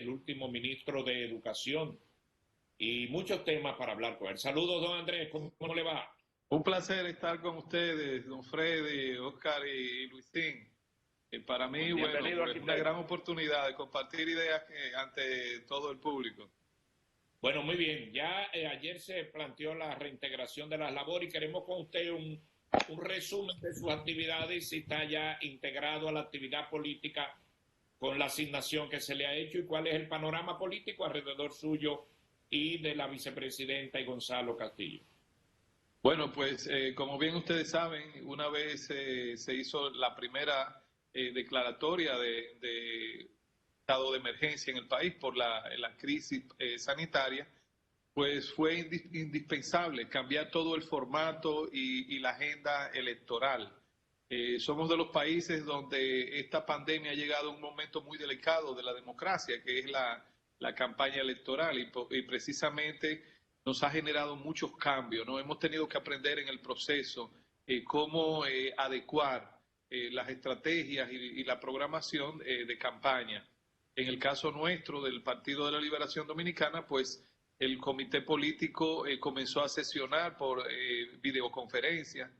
el último ministro de Educación, y muchos temas para hablar con él. Saludos, don Andrés, ¿cómo le va? Un placer estar con ustedes, don Freddy, Oscar y Luisín. Para mí, bueno, es una gran oportunidad de compartir ideas ante todo el público. Bueno, muy bien. Ya ayer se planteó la reintegración de las labores y queremos con usted un resumen de sus actividades, si está ya integrado a la actividad política con la asignación que se le ha hecho y cuál es el panorama político alrededor suyo y de la vicepresidenta y Gonzalo Castillo. Bueno, pues como bien ustedes saben, una vez se hizo la primera declaratoria de estado de emergencia en el país por la crisis sanitaria, pues fue indispensable cambiar todo el formato y la agenda electoral. Somos de los países donde esta pandemia ha llegado a un momento muy delicado de la democracia, que es la campaña electoral, y precisamente nos ha generado muchos cambios, ¿no? Hemos tenido que aprender en el proceso cómo adecuar las estrategias y la programación de campaña. En el caso nuestro del Partido de la Liberación Dominicana, pues el comité político comenzó a sesionar por videoconferencia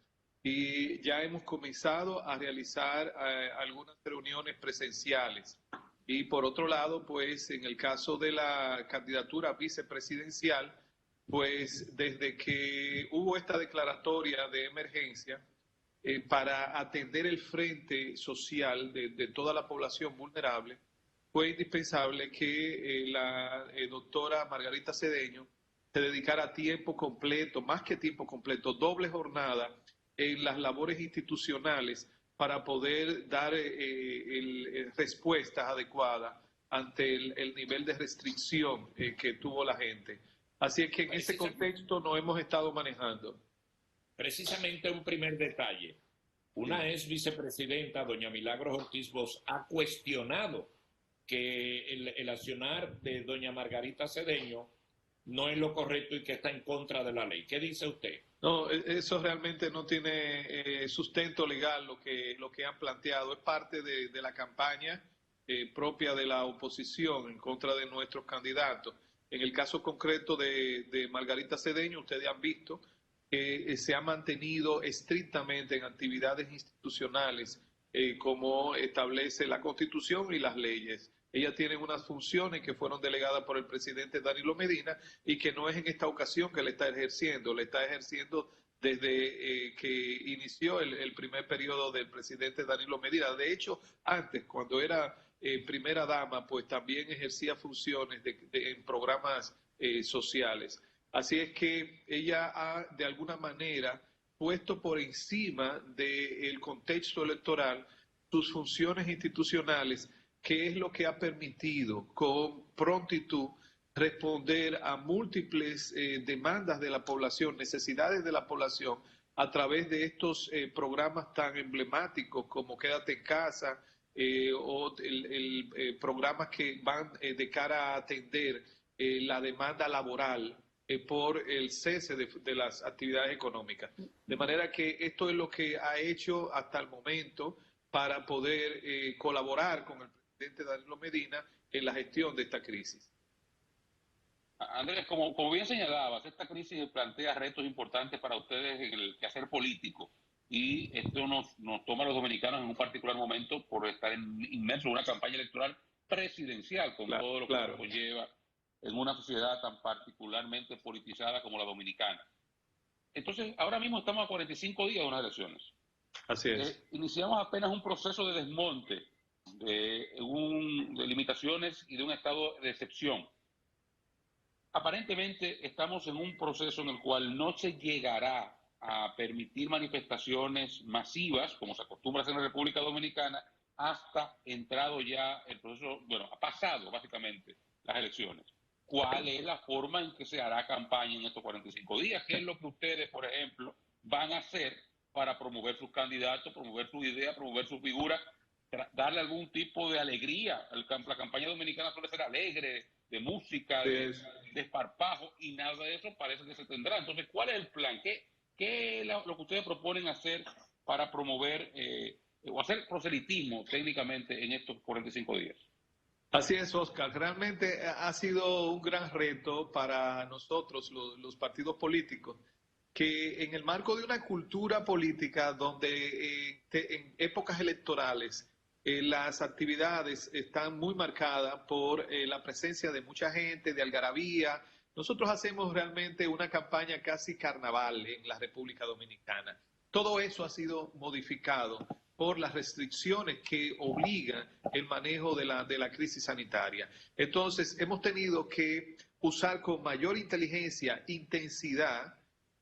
y ya hemos comenzado a realizar algunas reuniones presenciales. Y por otro lado, pues en el caso de la candidatura vicepresidencial, pues desde que hubo esta declaratoria de emergencia para atender el frente social de toda la población vulnerable, fue indispensable que la doctora Margarita Cedeño se dedicara a tiempo completo, más que tiempo completo, doble jornada en las labores institucionales para poder dar respuestas adecuadas ante el nivel de restricción que tuvo la gente. Así es que en ese contexto nos hemos estado manejando. Precisamente un primer detalle. Una ex vicepresidenta, doña Milagros Ortiz Bosch, ha cuestionado que el accionar de doña Margarita Cedeño no es lo correcto y que está en contra de la ley. ¿Qué dice usted? No, eso realmente no tiene sustento legal lo que han planteado. Es parte de la campaña propia de la oposición en contra de nuestros candidatos. En el caso concreto de Margarita Cedeño, ustedes han visto que se ha mantenido estrictamente en actividades institucionales como establece la Constitución y las leyes. Ella tiene unas funciones que fueron delegadas por el presidente Danilo Medina y que no es en esta ocasión que le está ejerciendo desde que inició el primer periodo del presidente Danilo Medina. De hecho, antes, cuando era primera dama, pues también ejercía funciones en programas sociales. Así es que ella ha, de alguna manera, puesto por encima del contexto electoral sus funciones institucionales, que es lo que ha permitido con prontitud responder a múltiples demandas de la población, necesidades de la población, a través de estos programas tan emblemáticos como Quédate en Casa o programas que van de cara a atender la demanda laboral por el cese de las actividades económicas. De manera que esto es lo que ha hecho hasta el momento para poder colaborar con el presidente Danilo Medina en la gestión de esta crisis. Andrés, como bien señalabas, esta crisis plantea retos importantes para ustedes en el quehacer político y esto nos toma a los dominicanos en un particular momento por estar inmersos en una campaña electoral presidencial con todo lo que se conlleva en una sociedad tan particularmente politizada como la dominicana. Entonces, ahora mismo estamos a 45 días de unas elecciones. Así es. Iniciamos apenas un proceso de desmonte, de limitaciones y de un estado de excepción. Aparentemente estamos en un proceso en el cual no se llegará a permitir manifestaciones masivas, como se acostumbra a hacer en la República Dominicana, hasta entrado ya el proceso, bueno, ha pasado básicamente las elecciones. ¿Cuál es la forma en que se hará campaña en estos 45 días? ¿Qué es lo que ustedes, por ejemplo, van a hacer para promover sus candidatos, promover sus ideas, promover sus figuras, darle algún tipo de alegría? La campaña dominicana suele ser alegre, de música, de esparpajo, y nada de eso parece que se tendrá. Entonces, ¿cuál es el plan? ¿Qué es lo que ustedes proponen hacer para promover o hacer proselitismo técnicamente en estos 45 días? Así es, Oscar. Realmente ha sido un gran reto para nosotros, los partidos políticos, que en el marco de una cultura política donde en épocas electorales las actividades están muy marcadas por la presencia de mucha gente, de algarabía. Nosotros hacemos realmente una campaña casi carnaval en la República Dominicana. Todo eso ha sido modificado por las restricciones que obligan el manejo de la crisis sanitaria. Entonces, hemos tenido que usar con mayor inteligencia, intensidad,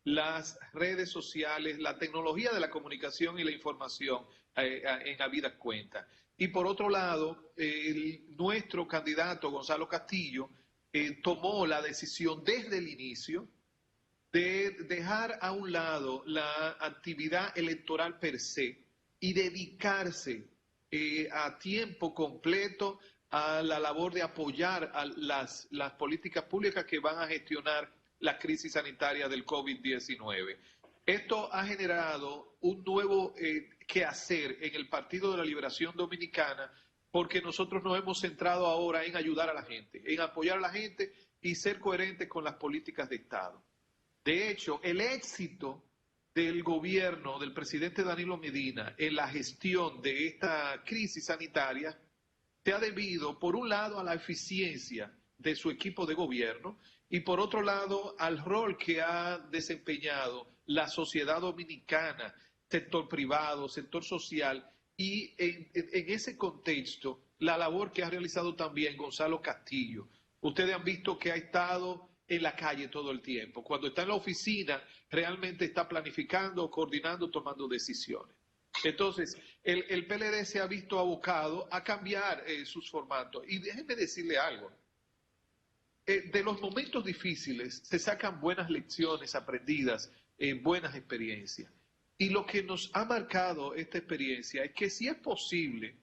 las redes sociales, la tecnología de la comunicación y la información en habidas cuentas. Y por otro lado, nuestro candidato Gonzalo Castillo tomó la decisión desde el inicio de dejar a un lado la actividad electoral per se y dedicarse a tiempo completo a la labor de apoyar a las políticas públicas que van a gestionar la crisis sanitaria del COVID-19. Esto ha generado un nuevo quehacer en el Partido de la Liberación Dominicana, porque nosotros nos hemos centrado ahora en ayudar a la gente, en apoyar a la gente y ser coherentes con las políticas de Estado. De hecho, el éxito del gobierno del presidente Danilo Medina en la gestión de esta crisis sanitaria se ha debido, por un lado, a la eficiencia de su equipo de gobierno y, por otro lado, al rol que ha desempeñado la sociedad dominicana, sector privado, sector social, y en ese contexto, la labor que ha realizado también Gonzalo Castillo. Ustedes han visto que ha estado en la calle todo el tiempo. Cuando está en la oficina, realmente está planificando, coordinando, tomando decisiones. Entonces, el PLD se ha visto abocado a cambiar sus formatos. Y déjenme decirle algo. De los momentos difíciles se sacan buenas lecciones aprendidas, buenas experiencias. Y lo que nos ha marcado esta experiencia es que sí es posible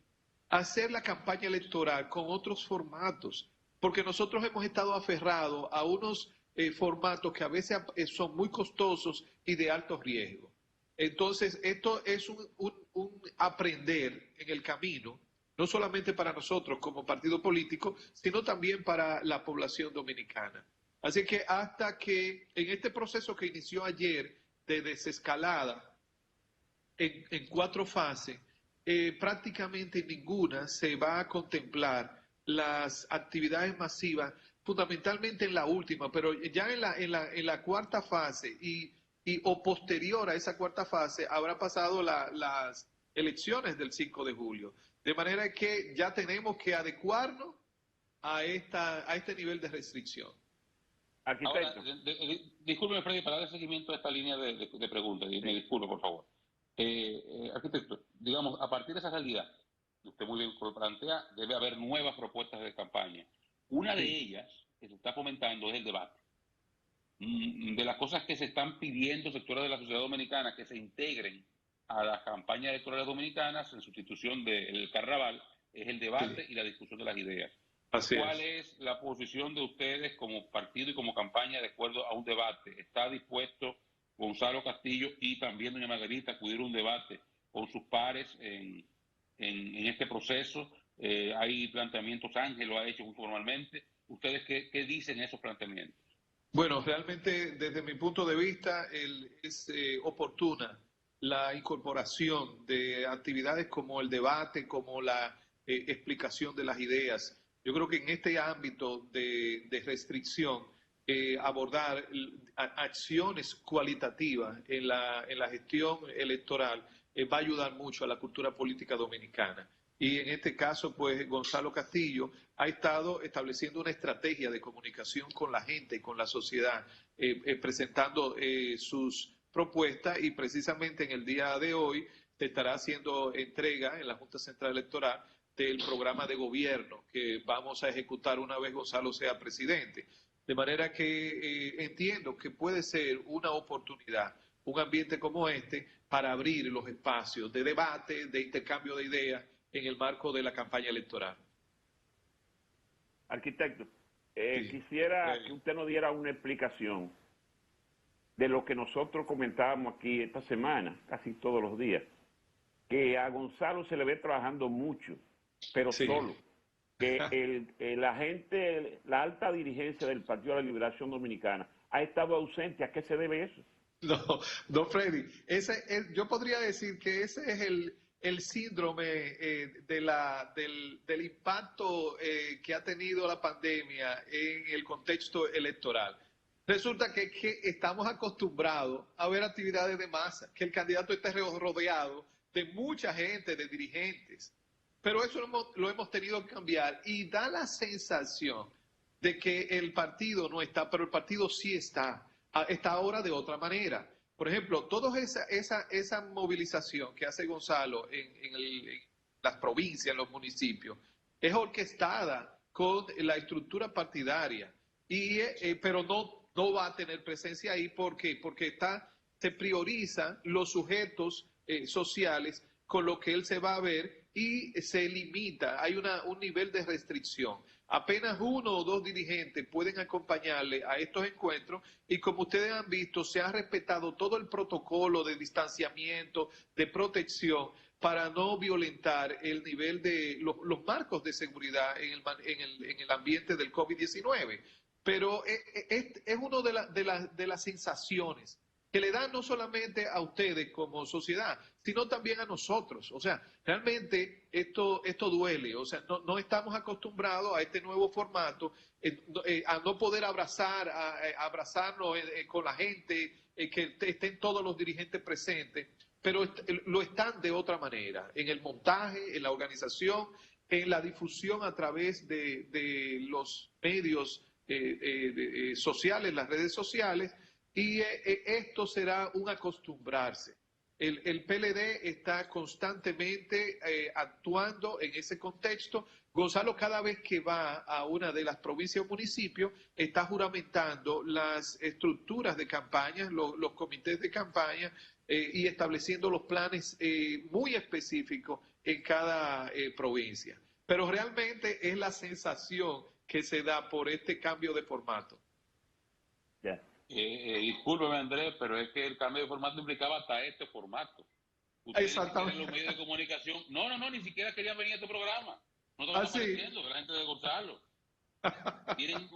hacer la campaña electoral con otros formatos, porque nosotros hemos estado aferrados a unos formatos que a veces son muy costosos y de alto riesgo. Entonces, esto es un aprender en el camino, no solamente para nosotros como partido político, sino también para la población dominicana. Así que hasta que en este proceso que inició ayer de desescalada en 4 fases, prácticamente ninguna se va a contemplar las actividades masivas, fundamentalmente en la última, pero ya en la cuarta fase o posterior a esa cuarta fase habrá pasado las elecciones del 5 de julio. De manera que ya tenemos que adecuarnos a este nivel de restricción. Arquitecto. Ahora, disculpe, Freddy, para dar seguimiento a esta línea de preguntas, me disculpe, por favor. Arquitecto, digamos, a partir de esa realidad, usted muy bien lo plantea, debe haber nuevas propuestas de campaña. Una de ellas que se está fomentando es el debate. De las cosas que se están pidiendo sectores de la sociedad dominicana que se integren a las campañas electorales dominicanas en sustitución del carnaval es el debate y la discusión de las ideas. ¿Cuál es la posición de ustedes como partido y como campaña de acuerdo a un debate? ¿Está dispuesto Gonzalo Castillo y también doña Margarita a acudir a un debate con sus pares en este proceso? Hay planteamientos, Ángel lo ha hecho muy formalmente. ¿Ustedes qué dicen esos planteamientos? Bueno, realmente desde mi punto de vista es oportuna la incorporación de actividades como el debate, como la explicación de las ideas. Yo creo que en este ámbito de restricción, abordar acciones cualitativas en la gestión electoral va a ayudar mucho a la cultura política dominicana. Y en este caso, pues Gonzalo Castillo ha estado estableciendo una estrategia de comunicación con la gente y con la sociedad, presentando sus propuestas, y precisamente en el día de hoy se estará haciendo entrega en la Junta Central Electoral del programa de gobierno que vamos a ejecutar una vez Gonzalo sea presidente. De manera que entiendo que puede ser una oportunidad, un ambiente como este, para abrir los espacios de debate, de intercambio de ideas en el marco de la campaña electoral. Arquitecto, quisiera que usted nos diera una explicación de lo que nosotros comentábamos aquí esta semana, casi todos los días, que a Gonzalo se le ve trabajando mucho, pero solo. que la gente, la alta dirigencia del Partido de la Liberación Dominicana ha estado ausente. ¿A qué se debe eso? No, no, Freddy. Yo podría decir que ese es el síndrome del impacto que ha tenido la pandemia en el contexto electoral. Resulta que estamos acostumbrados a ver actividades de masa, que el candidato esté rodeado de mucha gente, de dirigentes. Pero eso lo hemos tenido que cambiar y da la sensación de que el partido no está, pero el partido sí está ahora de otra manera. Por ejemplo, toda esa movilización que hace Gonzalo en las provincias, en los municipios, es orquestada con la estructura partidaria, pero no va a tener presencia ahí. ¿Por qué? Porque se priorizan los sujetos sociales con lo que él se va a ver y se limita, hay un nivel de restricción. Apenas 1 o 2 dirigentes pueden acompañarle a estos encuentros y como ustedes han visto, se ha respetado todo el protocolo de distanciamiento, de protección, para no violentar el nivel de los marcos de seguridad en el ambiente del COVID-19. Pero es una de las sensaciones que le dan no solamente a ustedes como sociedad, sino también a nosotros. O sea, realmente esto duele. O sea, no estamos acostumbrados a este nuevo formato, a no poder abrazarnos con la gente, que estén todos los dirigentes presentes, pero lo están de otra manera, en el montaje, en la organización, en la difusión a través de los medios sociales, las redes sociales, y esto será un acostumbrarse. El PLD está constantemente actuando en ese contexto. Gonzalo, cada vez que va a una de las provincias o municipios, está juramentando las estructuras de campaña, los comités de campaña, y estableciendo los planes muy específicos en cada provincia. Pero realmente es la sensación que se da por este cambio de formato. Yeah. Discúlpeme, Andrés, pero es que el cambio de formato implicaba hasta este formato. Ustedes Exactamente. los medios de comunicación, no, ni siquiera querían venir a este programa. No estaban apareciendo, la gente de Gonzalo. Tienen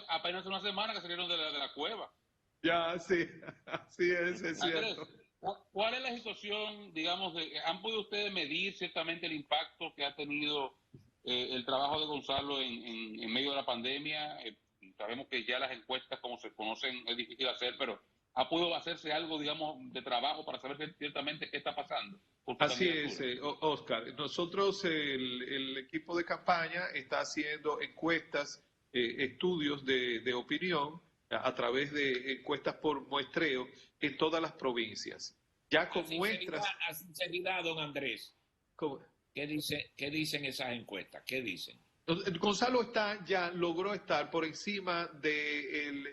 apenas una semana que salieron de la cueva. Ya, sí, así es cierto. ¿Cuál es la situación, digamos, han podido ustedes medir ciertamente el impacto que ha tenido el trabajo de Gonzalo en medio de la pandemia? Sabemos que ya las encuestas, como se conocen, es difícil hacer, pero ¿ha podido hacerse algo, digamos, de trabajo para saber ciertamente qué está pasando? Así es, Oscar. Nosotros, el equipo de campaña está haciendo encuestas, estudios de opinión a través de encuestas por muestreo en todas las provincias. Ya con muestras... A sinceridad, don Andrés, ¿cómo? ¿Qué dicen esas encuestas? ¿Qué dicen? Gonzalo logró estar por encima del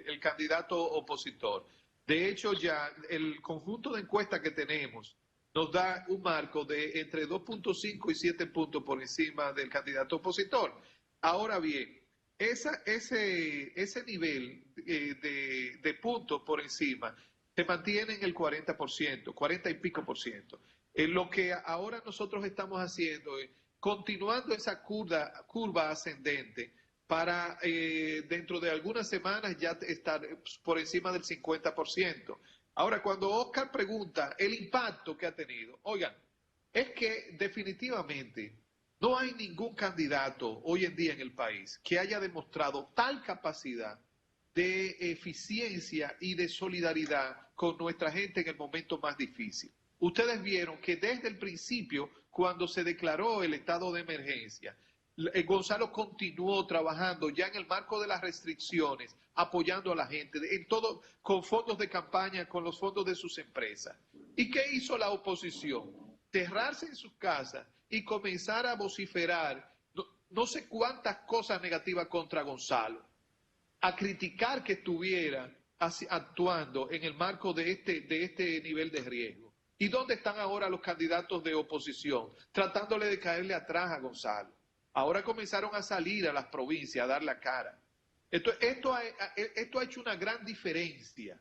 el candidato opositor. De hecho, ya el conjunto de encuestas que tenemos nos da un marco de entre 2.5 y 7 puntos por encima del candidato opositor. Ahora bien, ese nivel de puntos por encima se mantiene en el 40%, 40 y pico por ciento. Lo que ahora nosotros estamos haciendo es continuando esa curva ascendente para dentro de algunas semanas ya estar por encima del 50%. Ahora, cuando Oscar pregunta el impacto que ha tenido, oigan, es que definitivamente no hay ningún candidato hoy en día en el país que haya demostrado tal capacidad de eficiencia y de solidaridad con nuestra gente en el momento más difícil. Ustedes vieron que desde el principio, cuando se declaró el estado de emergencia, Gonzalo continuó trabajando ya en el marco de las restricciones, apoyando a la gente, en todo, con fondos de campaña, con los fondos de sus empresas. ¿Y qué hizo la oposición? Cerrarse en sus casas y comenzar a vociferar no sé cuántas cosas negativas contra Gonzalo, a criticar que estuviera actuando en el marco de este nivel de riesgo. ¿Y dónde están ahora los candidatos de oposición? Tratándole de caerle atrás a Gonzalo. Ahora comenzaron a salir a las provincias a dar la cara. Esto ha hecho una gran diferencia.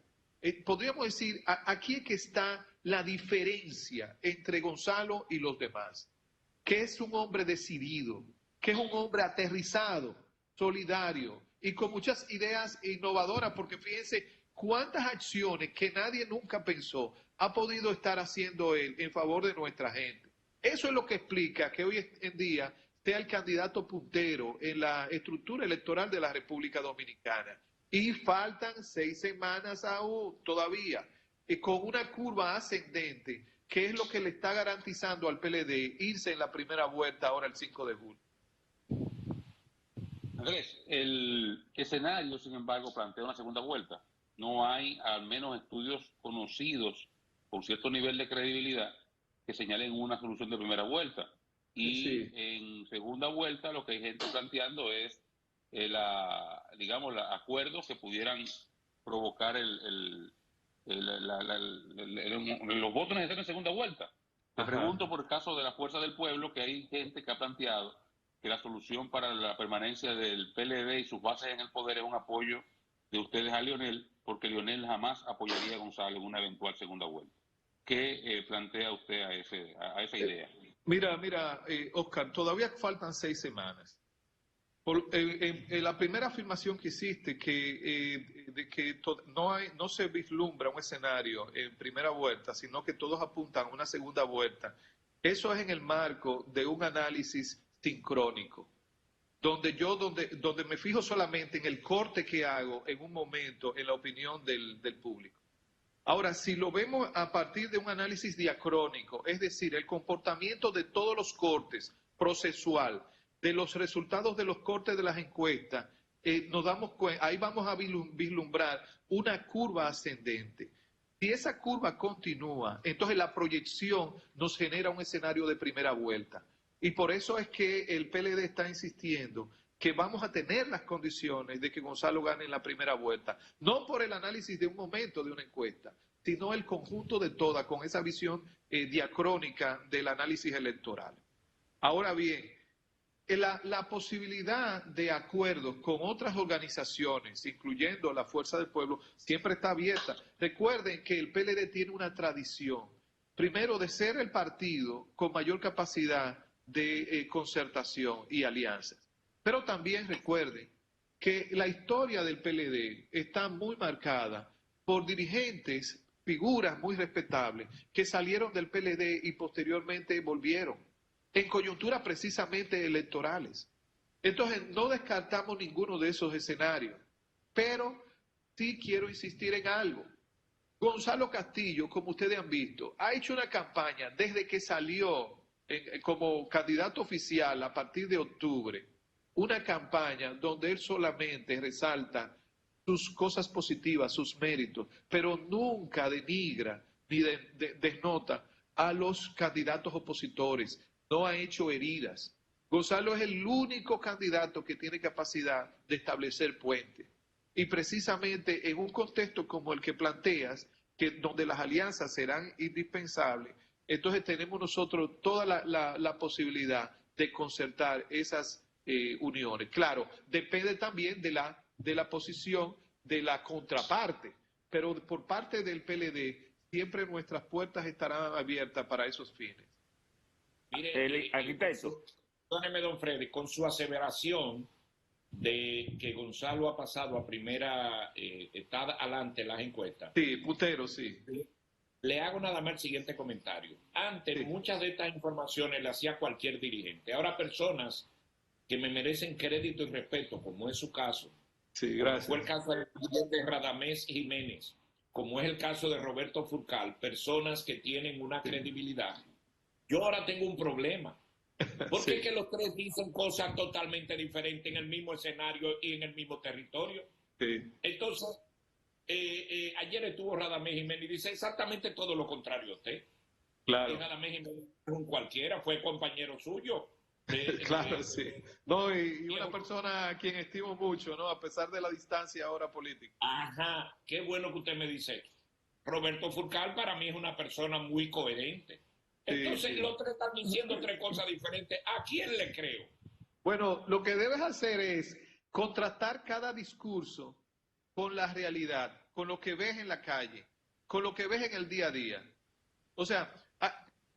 Podríamos decir, aquí es que está la diferencia entre Gonzalo y los demás. Que es un hombre decidido, que es un hombre aterrizado, solidario y con muchas ideas innovadoras, porque fíjense cuántas acciones que nadie nunca pensó ha podido estar haciendo él en favor de nuestra gente. Eso es lo que explica que hoy en día sea el candidato puntero en la estructura electoral de la República Dominicana. Y faltan 6 semanas aún todavía, con una curva ascendente, que es lo que le está garantizando al PLD irse en la primera vuelta ahora el 5 de julio. Andrés, el escenario, sin embargo, plantea una segunda vuelta. No hay, al menos, estudios conocidos con cierto nivel de credibilidad que señalen una solución de primera vuelta. Y sí, en segunda vuelta lo que hay gente planteando es, digamos, acuerdos que pudieran provocar los votos necesarios en segunda vuelta. Te pregunto por el caso de la Fuerza del Pueblo, que hay gente que ha planteado que la solución para la permanencia del PLD y sus bases en el poder es un apoyo de ustedes a Leonel, porque Leonel jamás apoyaría a Gonzalo en una eventual segunda vuelta. ¿Qué plantea usted a esa idea? Mira, Oscar, todavía faltan 6 semanas. En la primera afirmación que hiciste, de que no se vislumbra un escenario en primera vuelta, sino que todos apuntan a una segunda vuelta, eso es en el marco de un análisis sincrónico, donde me fijo solamente en el corte que hago en un momento en la opinión del público. Ahora, si lo vemos a partir de un análisis diacrónico, es decir, el comportamiento de todos los cortes procesual, de los resultados de los cortes de las encuestas, nos damos cuenta, ahí vamos a vislumbrar una curva ascendente. Si esa curva continúa, entonces la proyección nos genera un escenario de primera vuelta. Y por eso es que el PLD está insistiendo que vamos a tener las condiciones de que Gonzalo gane en la primera vuelta, no por el análisis de un momento de una encuesta, sino el conjunto de todas, con esa visión diacrónica del análisis electoral. Ahora bien, la posibilidad de acuerdos con otras organizaciones, incluyendo la Fuerza del Pueblo, siempre está abierta. Recuerden que el PLD tiene una tradición, primero de ser el partido con mayor capacidad de concertación y alianzas. Pero también recuerden que la historia del PLD está muy marcada por dirigentes, figuras muy respetables, que salieron del PLD y posteriormente volvieron, en coyunturas precisamente electorales. Entonces, no descartamos ninguno de esos escenarios, pero sí quiero insistir en algo. Gonzalo Castillo, como ustedes han visto, ha hecho una campaña desde que salió como candidato oficial a partir de octubre, una campaña donde él solamente resalta sus cosas positivas, sus méritos, pero nunca denigra ni desnota a los candidatos opositores, no ha hecho heridas. Gonzalo es el único candidato que tiene capacidad de establecer puentes. Y precisamente en un contexto como el que planteas, donde las alianzas serán indispensables, entonces tenemos nosotros toda la posibilidad de concertar esas uniones. Claro, depende también de la posición de la contraparte, pero por parte del PLD siempre nuestras puertas estarán abiertas para esos fines. Mire, perdóneme, don Freddy, con su aseveración de que Gonzalo ha pasado a primera, está adelante en las encuestas. Sí, putero, sí. Le hago nada más el siguiente comentario. Antes, muchas de estas informaciones las hacía cualquier dirigente. Ahora, personas que me merecen crédito y respeto, como es su caso, sí, gracias. como fue el caso del presidente Radamés Jiménez, como es el caso de Roberto Furcal, personas que tienen una credibilidad. Yo ahora tengo un problema. Porque sí, es que los tres dicen cosas totalmente diferentes en el mismo escenario y en el mismo territorio. Sí. Entonces, ayer estuvo Radamés Jiménez y dice exactamente todo lo contrario a usted. Claro. Y Radamés Jiménez es un cualquiera, fue compañero suyo. Claro, sí. No, y una persona a quien estimo mucho, ¿no? A pesar de la distancia ahora política. Ajá, qué bueno que usted me dice eso. Roberto Furcal para mí es una persona muy coherente. Entonces, sí, los tres están diciendo tres cosas diferentes. ¿A quién le creo? Bueno, lo que debes hacer es contrastar cada discurso con la realidad, con lo que ves en la calle, con lo que ves en el día a día. O sea,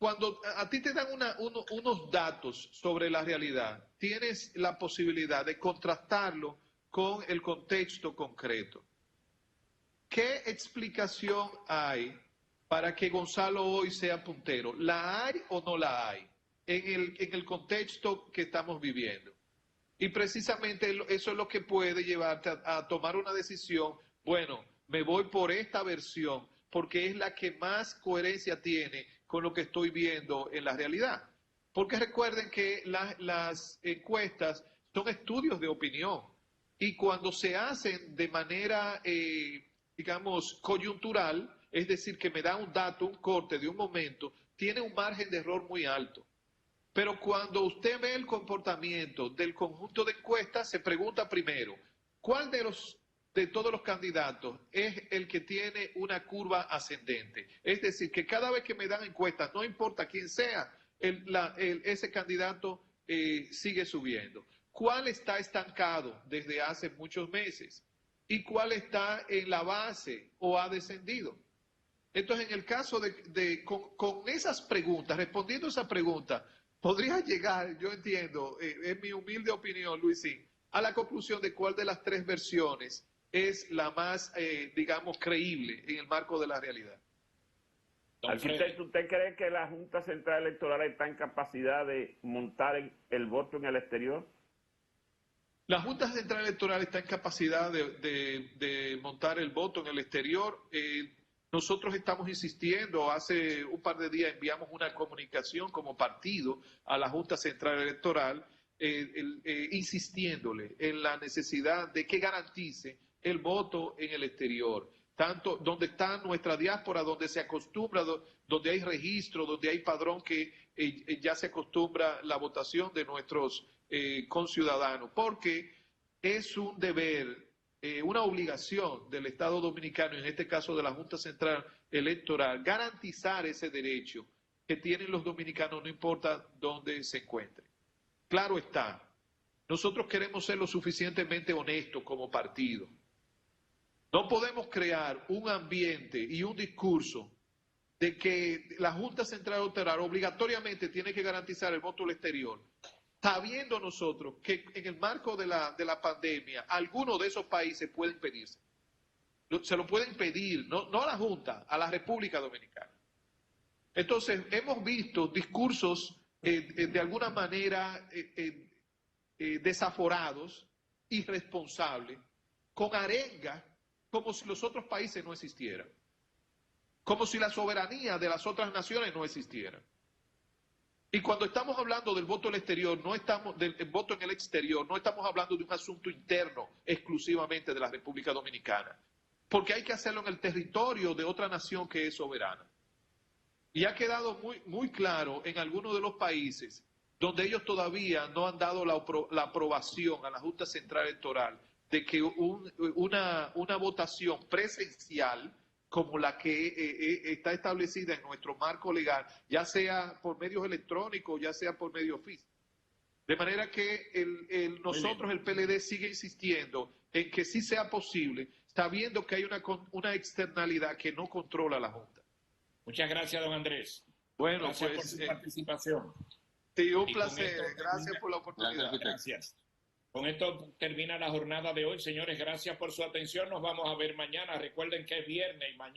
cuando a ti te dan unos datos sobre la realidad, tienes la posibilidad de contrastarlo con el contexto concreto. ¿Qué explicación hay para que Gonzalo hoy sea puntero? ¿La hay o no la hay en el contexto que estamos viviendo? Y precisamente eso es lo que puede llevarte a tomar una decisión. Bueno, me voy por esta versión porque es la que más coherencia tiene con lo que estoy viendo en la realidad. Porque recuerden que las encuestas son estudios de opinión y cuando se hacen de manera, digamos, coyuntural, es decir, que me da un dato, un corte de un momento, tiene un margen de error muy alto. Pero cuando usted ve el comportamiento del conjunto de encuestas, se pregunta primero, ¿cuál de todos los candidatos es el que tiene una curva ascendente? Es decir, que cada vez que me dan encuestas, no importa quién sea, ese candidato sigue subiendo. ¿Cuál está estancado desde hace muchos meses? ¿Y cuál está en la base o ha descendido? Entonces, en el caso con esas preguntas, respondiendo a esa pregunta, podría llegar, yo entiendo, en mi humilde opinión, Luisín, a la conclusión de cuál de las tres versiones es la más, digamos, creíble en el marco de la realidad. Arquitecto, ¿usted cree que la Junta Central Electoral está en capacidad de montar el voto en el exterior? La Junta Central Electoral está en capacidad de montar el voto en el exterior. Nosotros estamos insistiendo, hace un par de días enviamos una comunicación como partido a la Junta Central Electoral, insistiéndole en la necesidad de que garantice el voto en el exterior, tanto donde está nuestra diáspora, donde se acostumbra, donde hay registro, donde hay padrón, que ya se acostumbra la votación de nuestros conciudadanos, porque es un deber, una obligación del Estado Dominicano, en este caso de la Junta Central Electoral, garantizar ese derecho que tienen los dominicanos, no importa dónde se encuentren. Claro está, nosotros queremos ser lo suficientemente honestos como partido. No podemos crear un ambiente y un discurso de que la Junta Central Electoral obligatoriamente tiene que garantizar el voto al exterior, sabiendo nosotros que en el marco de la pandemia, algunos de esos países pueden pedirse. Se lo pueden pedir, no a la Junta, a la República Dominicana. Entonces, hemos visto discursos de alguna manera desaforados, irresponsables, con arenga, como si los otros países no existieran, como si la soberanía de las otras naciones no existiera. Y cuando estamos hablando del voto al exterior, del voto en el exterior, no estamos hablando de un asunto interno exclusivamente de la República Dominicana, porque hay que hacerlo en el territorio de otra nación que es soberana. Y ha quedado muy, muy claro en algunos de los países donde ellos todavía no han dado la aprobación a la Junta Central Electoral de que una votación presencial como la que está establecida en nuestro marco legal, ya sea por medios electrónicos, ya sea por medios físicos. De manera que nosotros, el PLD, sigue insistiendo en que sí sea posible, sabiendo que hay una externalidad que no controla la Junta. Muchas gracias, don Andrés. Bueno, gracias pues, por su participación. Sí, un placer. Gracias por la oportunidad. Gracias. Con esto termina la jornada de hoy, señores. Gracias por su atención. Nos vamos a ver mañana. Recuerden que es viernes y mañana.